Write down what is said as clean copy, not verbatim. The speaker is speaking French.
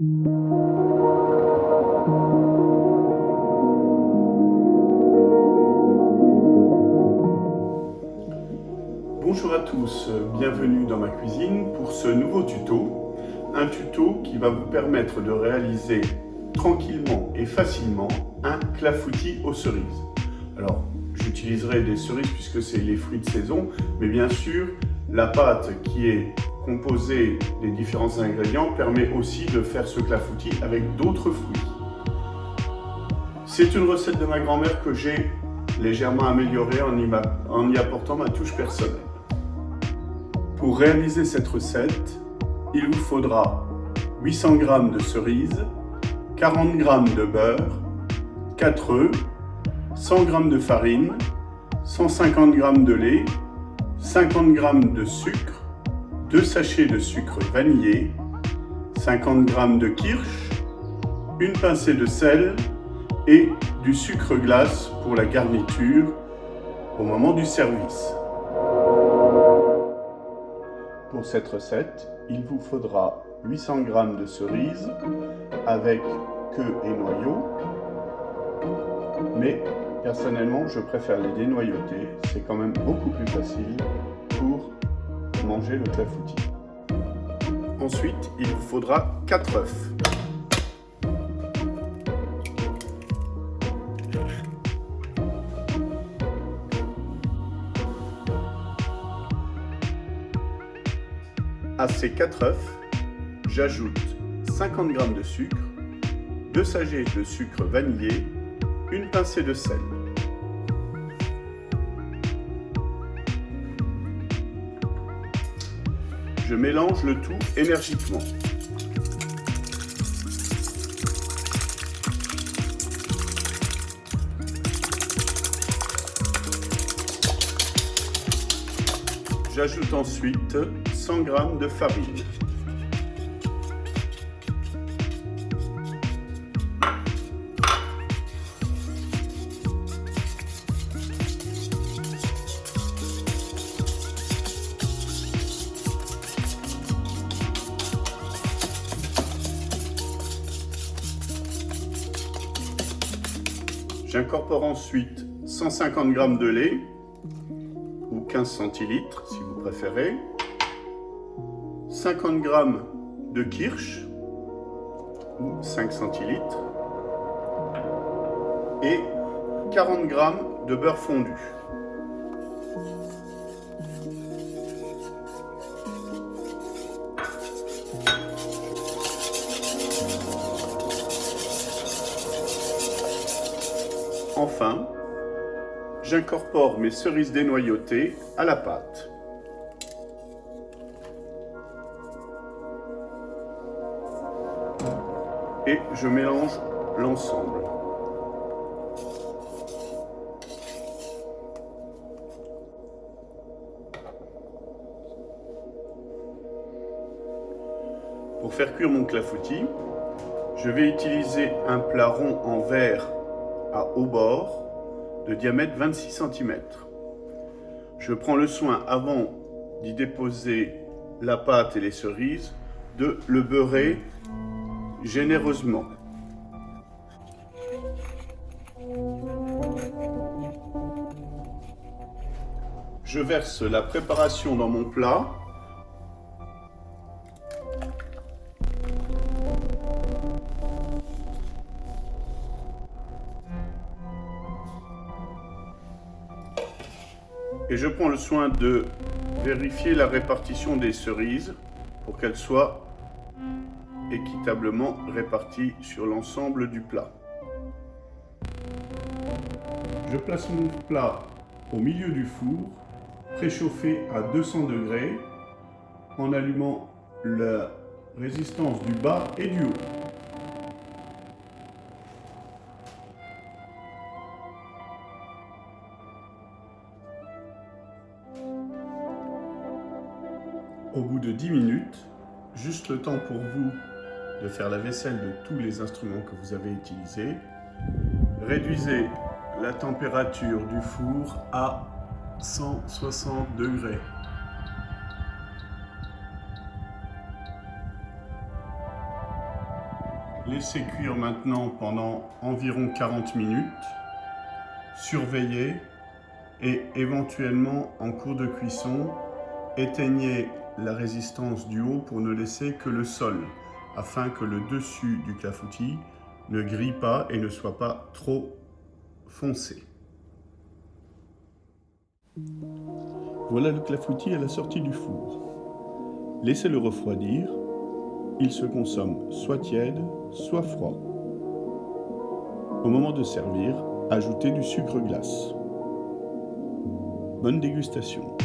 Bonjour à tous, bienvenue dans ma cuisine pour ce nouveau tuto. Un tuto qui va vous permettre de réaliser tranquillement et facilement un clafoutis aux cerises. Alors, j'utiliserai des cerises puisque c'est les fruits de saison, mais bien sûr, la pâte qui est composée des différents ingrédients permet aussi de faire ce clafoutis avec d'autres fruits. C'est une recette de ma grand-mère que j'ai légèrement améliorée en y apportant ma touche personnelle. Pour réaliser cette recette, il vous faudra 800 g de cerises, 40 g de beurre, 4 œufs, 100 g de farine, 150 g de lait, 50 g de sucre, 2 sachets de sucre vanillé, 50 g de kirsch, une pincée de sel et du sucre glace pour la garniture au moment du service. Pour cette recette, il vous faudra 800 g de cerises avec queue et noyaux, mais personnellement je préfère les dénoyauter, c'est quand même beaucoup plus facile pour manger le clafoutis. Ensuite, il vous faudra 4 œufs. À ces 4 œufs, j'ajoute 50 g de sucre, 2 sachets de sucre vanillé, une pincée de sel. Je mélange le tout énergiquement. J'ajoute ensuite 100 g de farine. J'incorpore ensuite 150 g de lait ou 15 centilitres si vous préférez, 50 g de kirsch ou 5 centilitres et 40 g de beurre fondu. Enfin, j'incorpore mes cerises dénoyautées à la pâte. Et je mélange l'ensemble. Pour faire cuire mon clafoutis, je vais utiliser un plat rond en verre à haut bord de diamètre 26 cm. Je prends le soin, avant d'y déposer la pâte et les cerises, de le beurrer généreusement. Je verse la préparation dans mon plat. Et je prends le soin de vérifier la répartition des cerises pour qu'elles soient équitablement réparties sur l'ensemble du plat. Je place mon plat au milieu du four, préchauffé à 200 degrés, en allumant la résistance du bas et du haut. Au bout de 10 minutes, juste le temps pour vous de faire la vaisselle de tous les instruments que vous avez utilisés, réduisez la température du four à 160 degrés. Laissez cuire maintenant pendant environ 40 minutes. Surveillez et éventuellement en cours de cuisson, éteignez la résistance du haut pour ne laisser que le sol, afin que le dessus du clafoutis ne grille pas et ne soit pas trop foncé. Voilà le clafoutis à la sortie du four. Laissez-le refroidir. Il se consomme soit tiède, soit froid. Au moment de servir, ajoutez du sucre glace. Bonne dégustation.